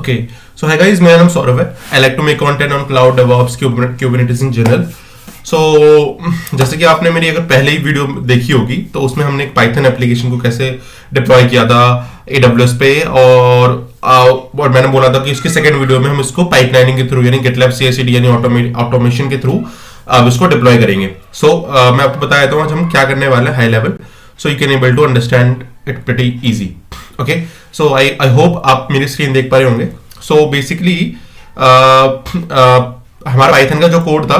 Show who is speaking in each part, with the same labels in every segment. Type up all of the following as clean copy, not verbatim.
Speaker 1: Okay, सो hi guys, मेरा नाम सौरभ है। I like to make content on cloud DevOps, Kubernetes in general. So जैसे कि आपने मेरी अगर पहले ही वीडियो देखी होगी तो उसमें हमने एक पाइथन एप्लीकेशन को कैसे डिप्लॉय किया था AWS पे, और मैंने बोला था कि इसके सेकंड वीडियो में हम इसको पाइपलाइनिंग के थ्रू यानी GitLab CI/CD यानी ऑटोमेशन के थ्रू अब इसको डिप्लॉय करेंगे। सो मैं आपको बता देता हूँ आज हम क्या करने वाले हैं high level, so you can able to understand it pretty easy. Okay, so I hope आप मेरी स्क्रीन देख पा रहे होंगे। सो बेसिकली हमारा पाइथन का जो कोड था,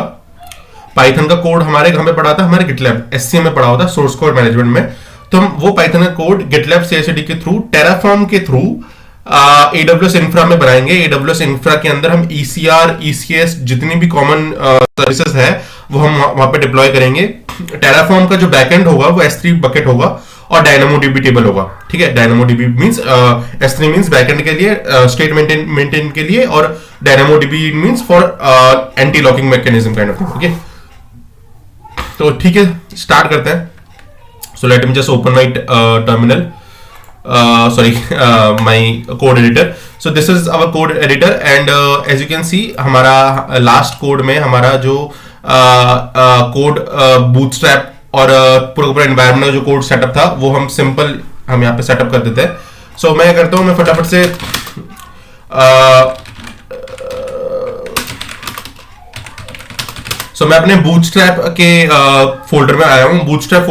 Speaker 1: पाइथन का कोड हमारे घर में पढ़ा था, हमारे GitLab SCM में पढ़ा हुआ था, सोर्स कोड मैनेजमेंट में। तो हम वो पाइथन का कोड GitLab CI/CD के थ्रू, टेराफॉर्म के थ्रू AWS इंफ्रा में बनाएंगे। AWS इंफ्रा के अंदर हम ECR, ECS जितनी भी कॉमन सर्विसेज है वो हम वहां पे डिप्लॉय करेंगे। टेराफॉर्म का जो बैकएंड होगा वो S3 बकेट होगा और DynamoDB टेबल होगा। ठीक है, DynamoDB means S3 means backend के लिए, स्टेट मेंटेन के लिए, और DynamoDB means for anti locking mechanism kind of thing. Okay, तो ठीक है, स्टार्ट करते हैं। So let me just open my terminal, my code editor. So this is our code editor and as you can see हमारा last code में हमारा जो code bootstrap और पूरा एनवायरमेंट का जो कोड सेटअप था वो हम सिंपल हम यहाँ पे सेटअप कर देते हैं। सो मैं करता हूँ, मैं फटाफट से मैं अपने बूटस्ट्रैप के फोल्डर में आया हूँ। बूटस्ट्रैप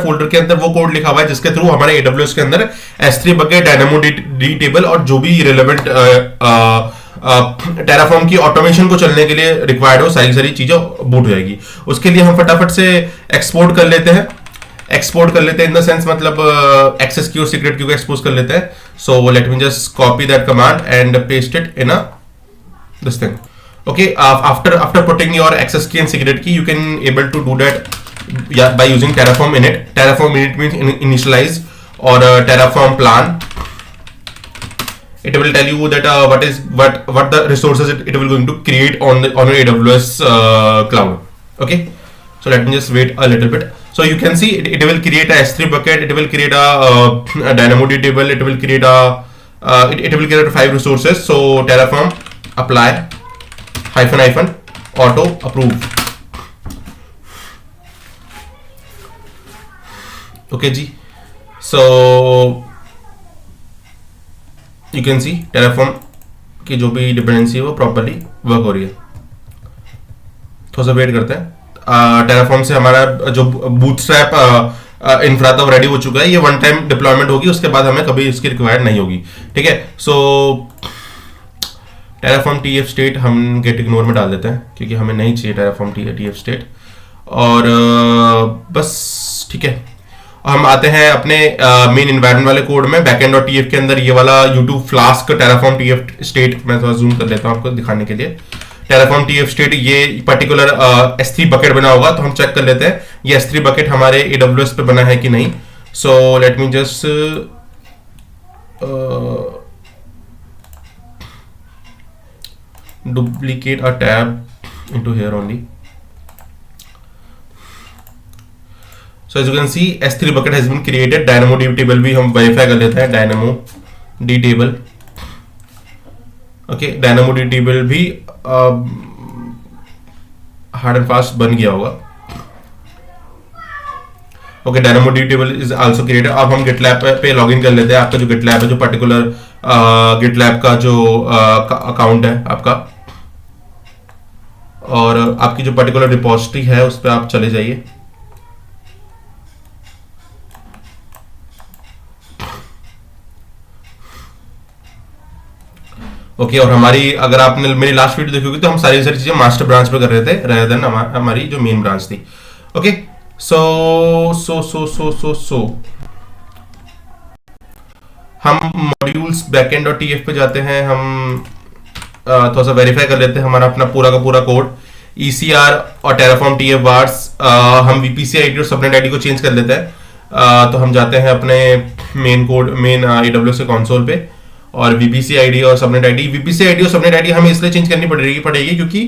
Speaker 1: फोल्डर के अंदर वो कोड लिखा हुआ है जिसके थ्रू हमारे AWS के अंदर S3 बकेट, DynamoDB टेबल और जो भी रिलेवेंट टेराफॉर्म की ऑटोमेशन को चलने के लिए रिक्वायर्ड हो सारी चीजें बूट हो जाएगी। उसके लिए हम फटाफट से एक्सपोर्ट कर लेते हैं इन द सेंस मतलब एक्सेस की और सीक्रेट की को एक्सपोज कर लेते हैं। So let me just copy that command and paste it in this thing. Okay, after putting your access key and secret key, you can able to do that by using Terraform init. Terraform init means initialize or Terraform plan. It will tell you that what the resources it will going to create on your AWS cloud. Okay, so let me just wait a little bit. So you can see it will create a S3 bucket. It will create a DynamoDB table. It will create it will create 5 resources. So Terraform apply -- auto approve. Okay ji, so you can see Terraform की जो भी dependency है वो properly work हो रही है। थोड़ा सा वेट करते हैं। Terraform से हमारा जो बूटस्ट्रैप इंफ्रा था वो रेडी हो चुका है। ये वन टाइम डिप्लॉयमेंट होगी, उसके बाद हमें कभी इसकी रिक्वायर्ड नहीं होगी। ठीक है, सो Terraform TF स्टेट हम गेट इग्नोर में डाल देते हैं क्योंकि हमें नहीं चाहिए Terraform TF स्टेट। और बस ठीक है, हम आते हैं अपने मेन एनवायरनमेंट वाले कोड में। बैकएंड और TF के अंदर ये वाला YouTube flask Terraform TF state मैं थोड़ा जूम कर लेता हूँ आपको दिखाने के लिए। Terraform TF स्टेट ये पर्टिकुलर S3 बकेट बना होगा, तो हम चेक कर लेते हैं ये S3 बकेट हमारे AWS पे बना है कि नहीं। So let me just duplicate a tab into here only. So as you can see S3 bucket has been created. DynamoDB table भी हम verify कर लेते हैं, DynamoDB table. Okay, DynamoDB table भी हार्ड एंड फास्ट बन गया होगा। Okay, DynamoDB table is also created. अब हम GitLab पे लॉगिन कर लेते हैं। आपका जो GitLab है, जो पर्टिकुलर GitLab का जो अकाउंट है आपका, और आपकी जो पर्टिकुलर रिपोजिटरी है उस पर आप चले जाइए। ओके, और हमारी अगर आपने मेरी लास्ट वीडियो देखी होगी तो हम सारी चीजें मास्टर ब्रांच पे कर रहे थे rather than हमारी जो मेन ब्रांच थी। ओके, सो हम मॉड्यूल्स बैकएंड और TF पे जाते हैं। हम थोड़ा सा वेरीफाई कर लेते हैं हमारा अपना पूरा का पूरा कोड। ECR और Terraform TF वार्स हम VPC ID और सबनेट ID को चेंज कर लेते हैं। तो हम जाते हैं अपने मेन AWS के कंसोल पे, और VPC ID और सबनेट ID हमें इसलिए चेंज करनी पड़ेगी क्योंकि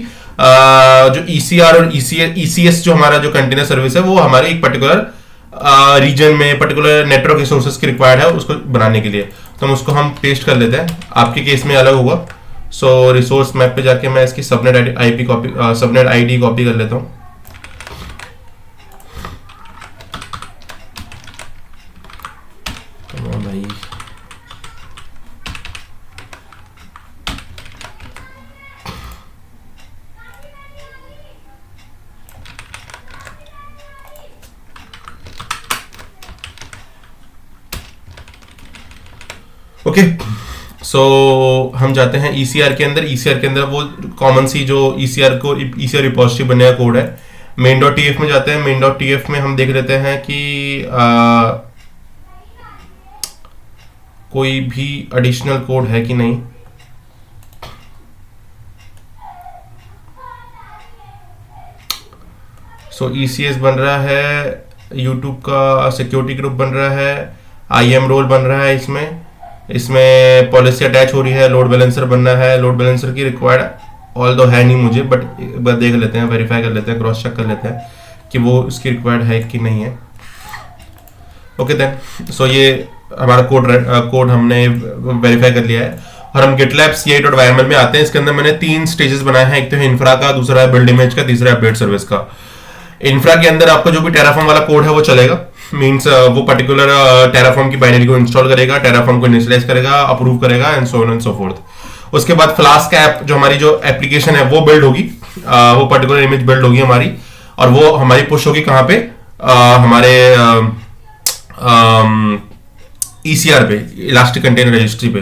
Speaker 1: जो ECR और ECS जो हमारा जो कंटेनर सर्विस है वो हमारे एक पर्टिकुलर रीजन में पर्टिकुलर नेटवर्क रिसोर्सेज की रिक्वायर्ड है उसको बनाने के लिए। तो उसको हम पेस्ट कर लेते हैं, आपके केस में अलग होगा। सो रिसोर्स मैप पे जाके मैं इसकी subnet IP copy, subnet ID copy कर लेता हूँ। भाई ओके, सो हम जाते हैं ईसीआर के अंदर। ईसीआर के अंदर वो कॉमन सी जो ईसीआर को ईसीआर रिपोजिटरी बनने का कोड है, main.tf में जाते हैं। main.tf में हम देख लेते हैं कि कोई भी एडिशनल कोड है कि नहीं। सो ECS बन रहा है, यूट्यूब का सिक्योरिटी ग्रुप बन रहा है, IAM रोल बन रहा है, इसमें पॉलिसी अटैच हो रही है, लोड बैलेंसर बनना है। लोड बैलेंसर की रिक्वायर्ड ऑल दो है नहीं मुझे, बट एक बार देख लेते हैं, वेरीफाई कर लेते हैं, क्रॉस चेक कर लेते हैं कि वो उसकी रिक्वायर्ड है कि नहीं है। ओके देन, सो ये हमारा कोड हमने वेरीफाई कर लिया है और हम GitLab ci.yml में आते हैं। इसके अंदर मैंने 3 स्टेजेस बनाए हैं, एक तो है इंफ्रा का, दूसरा है बिल्ड इमेज का, तीसरा है अपडेट सर्विस का। इंफ्रा के अंदर आपको जो भी टेराफॉर्म वाला कोड है वो चलेगा, मींस वो पर्टिकुलर टेराफॉर्म की बाइनरी को इंस्टॉल करेगा, टेराफॉर्म को इनिशियलाइज करेगा, अप्रूव करेगा and so on and so fourth. उसके बाद फ्लास्क ऐप जो हमारी जो एप्लीकेशन है वो बिल्ड होगी, वो पर्टिकुलर इमेज बिल्ड होगी हमारी, और वो हमारी पुश होगी कहाँ पे, हमारे ECR पे, इलास्टिक कंटेनर रजिस्ट्री पे।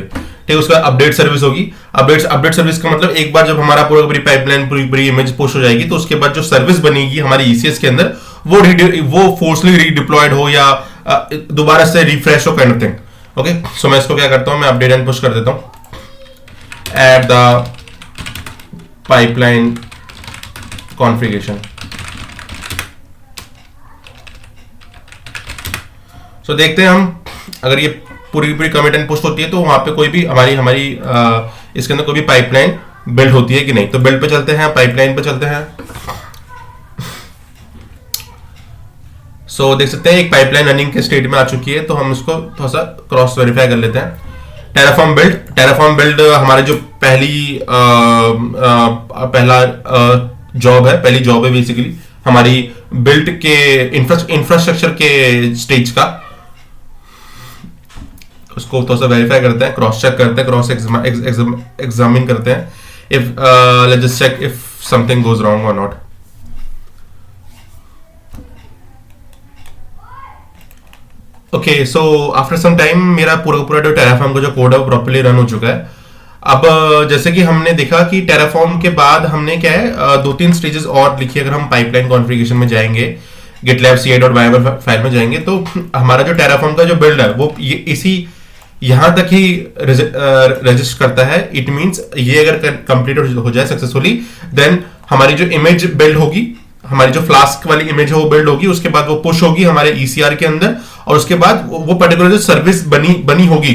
Speaker 1: ठीक, उसका अपडेट सर्विस होगी। अपडेट सर्विस का मतलब एक बार जब हमारा पूरी पाइपलाइन पूरी इमेज पुश हो जाएगी तो उसके बाद जो सर्विस बनेगी हमारी ECS के अंदर वो फोर्सली रीडिप्लॉयड हो या दोबारा से रिफ्रेश हो, काइंड ऑफ थिंग। ओके, सो मैं इसको क्या करता हूं, मैं अपडेट एंड पुश कर देता हूं, एट द पाइपलाइन कॉन्फ़िगरेशन। सो देखते हैं हम, अगर ये पूरी कमिट एंड पुश होती है तो वहां पे कोई भी हमारी इसके अंदर कोई भी पाइपलाइन बिल्ड होती है कि नहीं। तो बिल्ड पे चलते हैं, पाइपलाइन पे चलते हैं। सो देख सकते हैं एक पाइपलाइन रनिंग के स्टेट में आ चुकी है, तो हम इसको थोड़ा सा क्रॉस वेरीफाई कर लेते हैं। टेराफॉर्म बिल्ड हमारे जो पहली जॉब है बेसिकली हमारी बिल्ड के इंफ्रास्ट्रक्चर के स्टेज का। उसको थोड़ा सा वेरीफाई करते हैं, क्रॉस चेक करते हैं, क्रॉस एग्जामिन करते हैं, if let's just check if something goes wrong और not. Okay, so after some time मेरा पूरा जो टेराफॉर्म का जो कोड है वो प्रॉपर्ली रन हो चुका है। अब जैसे कि हमने देखा कि टेराफॉर्म के बाद हमने क्या है 2-3 स्टेजेस और लिखी। अगर हम पाइपलाइन कॉन्फ़िगरेशन में जाएंगे, GitLab ci.yml फाइल में जाएंगे, तो हमारा जो टेराफॉर्म का जो बिल्ड है वो इसी यहां तक ही रजिस्टर करता है। इट मींस ये अगर कंप्लीट हो जाए सक्सेसफुली, देन हमारी जो इमेज बिल्ड होगी, हमारी जो फ्लास्क वाली इमेज है वो बिल्ड होगी, उसके बाद वो पुश होगी हमारे ECR के अंदर, और उसके बाद वो पर्टिकुलर जो सर्विस बनी होगी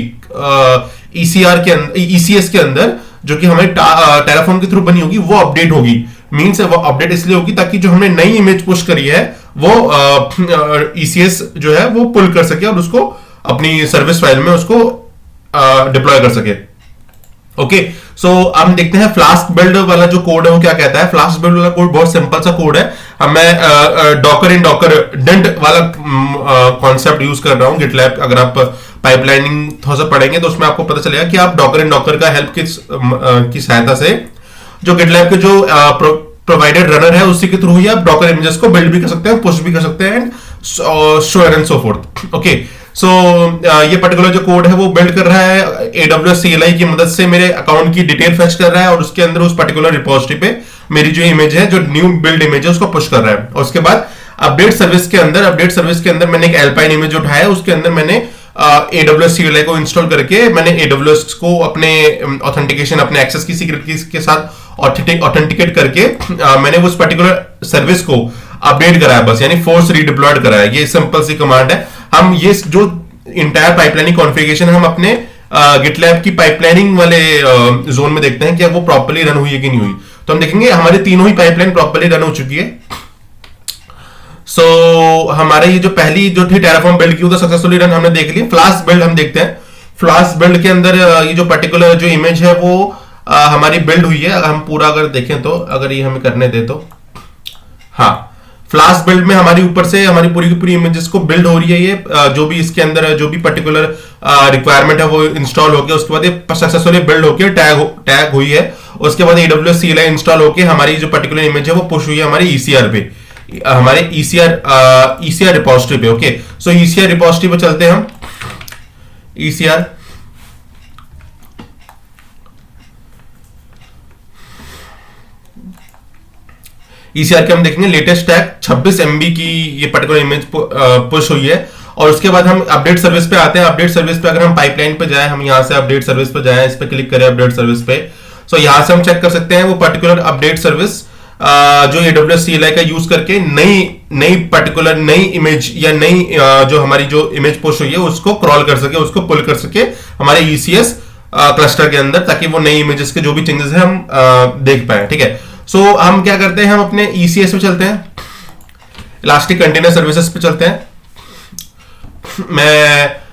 Speaker 1: ECR के अंदर, ECS के अंदर, जो कि हमारे टेराफॉर्म के थ्रू बनी होगी, वो अपडेट होगी। मींस वो अपडेट इसलिए होगी ताकि जो हमने नई इमेज पुश करी है वो ECS जो है वो पुल कर सके और उसको अपनी सर्विस फाइल में उसको डिप्लॉय कर सके। ओके, सो हम देखते हैं फ्लास्क बिल्ड वाला जो कोड है वो क्या कहता है। फ्लास्क बिल्ड वाला कोड बहुत सिंपल सा कोड है। अब मैं डॉकर इन डॉकर डेंट वाला कॉन्सेप्ट यूज कर रहा हूँ GitLab। अगर आप पाइपलाइनिंग थोड़ा सा पढ़ेंगे तो उसमें आपको पता चलेगा कि आप डॉकर इन डॉकर का हेल्प की सहायता से जो GitLab के जो प्रोवाइडेड रनर है उसी के थ्रू ही आप डॉकर इमेजेस को बिल्ड भी कर सकते हैं, पुश भी कर सकते हैं, and so and so forth. Okay, so ये पर्टिकुलर जो कोड है वो बिल्ड कर रहा है AWS CLI की मदद से, मेरे अकाउंट की डिटेल फेच कर रहा है और उसके अंदर उस पर्टिकुलर रिपोजिटरी पे मेरी जो इमेज है, जो न्यू बिल्ड इमेज है, उसको पुश कर रहा है। और उसके बाद अपडेट सर्विस के अंदर मैंने एक एल्पाइन इमेज उठाया है, उसके अंदर मैंने AWS CLI को इंस्टॉल करके मैंने AWS को अपने ऑथेंटिकेशन, अपने एक्सेस की सीक्रेट कीज के साथ ऑथेंटिकेट करके मैंने उस पर्टिकुलर सर्विस को अपडेट कराया, बस, यानी फोर्स रीडिप्लॉयड कराया। ये सिंपल सी कमांड है। हम ये जो इंटायर पाइपलाइनिंग कॉन्फ़िगरेशन हम अपने GitLab की पाइपलाइनिंग वाले जोन में देखते हैं कि वो प्रॉपर्ली रन हुई है कि नहीं हुई। तो हम देखेंगे हमारे तीनों ही पाइपलाइन प्रॉपर्ली रन हो चुकी है। सो हमारे ये जो पहली जो थी टेराफॉर्म बिल्ड की वो तो सक्सेसफुली रन हमने देख ली। फ्लास्क बिल्ड हम देखते हैं। फ्लास्क बिल्ड के अंदर ये जो पर्टिकुलर जो इमेज है वो हमारी बिल्ड हुई है। अगर हम पूरा अगर देखें तो, अगर ये हमें करने दे तो, हाँ, फ्लास्क बिल्ड में हमारी ऊपर से हमारी पूरी की पूरी इमेजेस को बिल्ड हो रही है। ये जो भी इसके अंदर जो भी पर्टिकुलर रिक्वायरमेंट है वो इंस्टॉल होकर उसके बाद ये सक्सेसफुली बिल्ड होकर टैग हुई है। उसके बाद AWS CLI इंस्टॉल होकर हमारी जो पर्टिकुलर इमेज है वो पुश हुई है हमारी ECR पे, हमारे ECR रिपोजिटरी पे। ओके, सो ECR रिपोजिटरी पे चलते हैं हम। ECR के हम देखेंगे लेटेस्ट टैग 26 MB की ये पर्टिकुलर इमेज पुश हुई है। और उसके बाद हम अपडेट सर्विस पे आते हैं। अपडेट सर्विस पे अगर हम पाइपलाइन पे जाए, हम यहां से अपडेट सर्विस पे जाए, इस पे क्लिक करें अपडेट सर्विस पे, सो यहां से हम चेक कर सकते हैं वो पर्टिकुलर अपडेट सर्विस जो AWS CLI का यूज करके नई पर्टिकुलर नई इमेज या नई जो हमारी जो इमेज पुश हुई है उसको क्रॉल कर सके, उसको पुल कर सके हमारे ECS क्लस्टर के अंदर, ताकि वो नई इमेजेस के जो भी चेंजेस है हम देख पाए। ठीक है, सो हम क्या करते हैं, हम अपने ECS पे चलते हैं, इलास्टिक कंटेनर सर्विसेज पे चलते हैं। मैं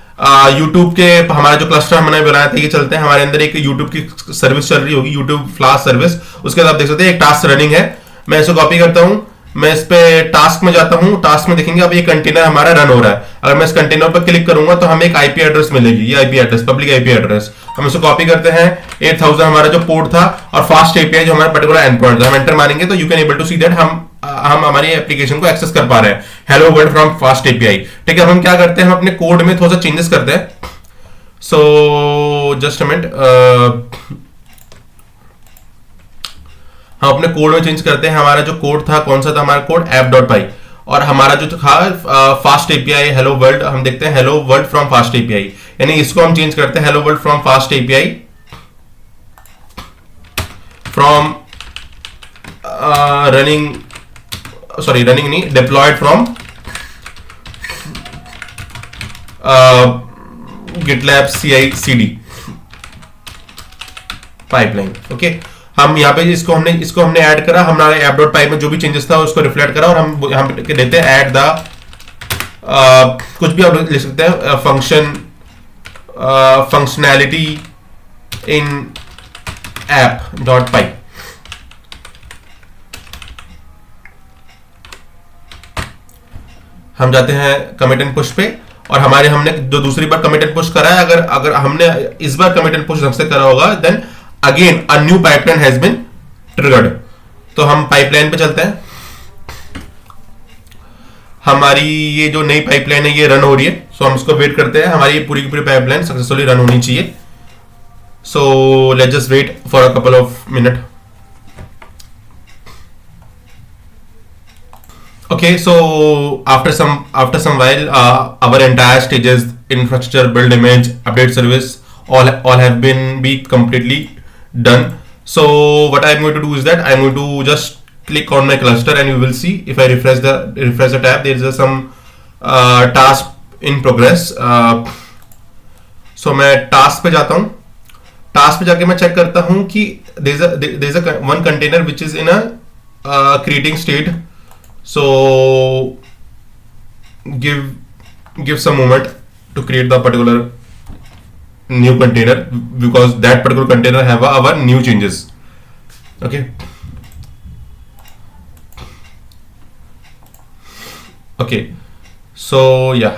Speaker 1: YouTube के हमारा जो क्लस्टर हमने बनाया था ये चलते हैं। हमारे अंदर एक YouTube की सर्विस चल रही होगी, YouTube फ्लास्क सर्विस। उसके बाद आप देख सकते हैं एक टास्क रनिंग है। मैं इसको कॉपी करता हूं, मैं इस पे टास्क में जाता हूं। टास्क में देखेंगे अब ये कंटेनर हमारा रन हो रहा है। अगर मैं इस कंटेनर पर क्लिक करूंगा तो हमें एक IP एड्रेस मिलेगी, ये IP address, public IP address. हम इसको कॉपी करते हैं। 8000 हमारा जो पोर्ट था और फास्ट API जो हमारा पर्टिकुलर एंड पॉइंट था, हम एंटर मारेंगे तो you can able to see that हम हमारी एप्लीकेशन को एक्सेस कर पा रहे हैं। Hello world from fast API। ठीक है, अब हम क्या करते हैं, हम अपने कोड में थोड़ा सा चेंजेस करते हैं। सो जस्ट अ मिनट, हम अपने कोड में चेंज करते हैं। हमारा जो कोड था कौन सा था, हमारा कोड app.py, और हमारा जो था फास्ट API हेलो वर्ल्ड, हम देखते हैं hello world from fast API, यानी इसको हम चेंज करते हैं hello world from fast API from running नहीं, deployed from GitLab CI/CD pipeline. Okay, हम यहाँ पे इसको हमने ऐड करा, हमारे app.py में जो भी चेंजेस था उसको रिफ्लेक्ट करा, और हम यहाँ पे देते हैं ऐड द कुछ भी आप लिख सकते हैं, फंक्शनैलिटी इन app.py। हम जाते हैं कमिट एंड पुश पे, और हमने जो दूसरी बार कमिट एंड पुश करा है, अगर हमने इस बार कमिट एंड पुश ढंग से करा होगा, then again a new pipeline has been triggered. तो हम पाइपलाइन पे चलते हैं। हमारी ये जो नई पाइपलाइन है ये रन हो रही है, सो हम इसको वेट करते हैं। हमारी पूरी की पूरी पाइपलाइन सक्सेसफुली रन होनी चाहिए। So let's just wait for a couple of minute. Okay, so after some while, our entire stages, infrastructure, build image, update service, all have been completely done. So what I'm going to do is that I'm going to just click on my cluster, and you will see if I refresh the tab, there is some task in progress. So मैं task पे जाता हूँ। task पे जाके मैं check करता हूँ कि there's a one container which is in a creating state. So give some moment to create the particular new container, because that particular container have our new changes. Okay, so yeah,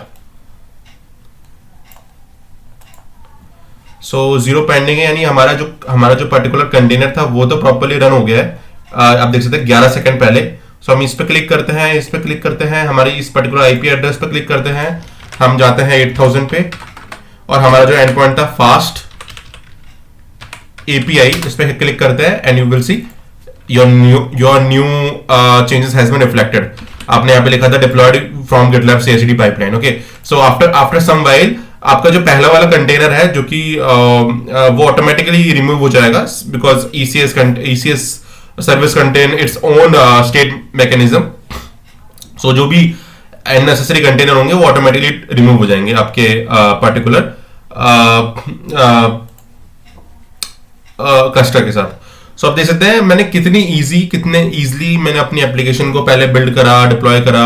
Speaker 1: so 0 pending है, यानी हमारा जो particular container था वो तो properly run हो गया है। आप देख सकते हैं 11 सेकंड पहले। सो हम इस पे क्लिक करते हैं, हमारी इस पर्टिकुलर IP एड्रेस पे क्लिक करते हैं, हम जाते हैं 8000 पे, और हमारा जो एंड पॉइंट था फास्ट API, इस पे क्लिक करते हैं, and you will see your new changes has been reflected. आपने यहाँ पे लिखा था deployed from GitLab CI/CD pipeline. Okay, so after some while आपका जो पहला वाला कंटेनर है जो कि वो ऑटोमेटिकली रिमूव हो जाएगा, because ECS service contain its own state mechanism. So जो भी अननेसेसरी कंटेनर होंगे वो ऑटोमेटिकली रिमूव हो जाएंगे आपके पर्टिकुलर क्लस्टर के साथ। सो आप देख सकते हैं मैंने कितने इजीली मैंने अपनी एप्लीकेशन को पहले बिल्ड करा, डिप्लॉय करा,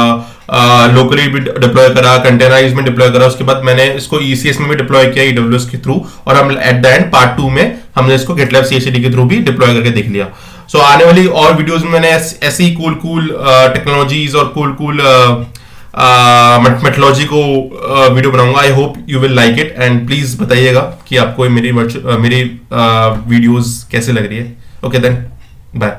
Speaker 1: लोकली भी डिप्लॉय करा, कंटेनराइज में डिप्लॉय करा, उसके बाद मैंने इसको ECS में भी डिप्लॉय किया AWS के थ्रू, और हम एट द एंड पार्ट 2 में हमने इसको GitLab CI/CD के थ्रू भी डिप्लॉय करके देख लिया। सो आने वाली और वीडियोस में मैंने ऐसी कूल टेक्नोलॉजीज और कूल मेथोलॉजी को वीडियो बनाऊंगा। I hope you will like it, and please बताइएगा कि आपको मेरी वीडियोस कैसे लग रही है। Okay then, bye.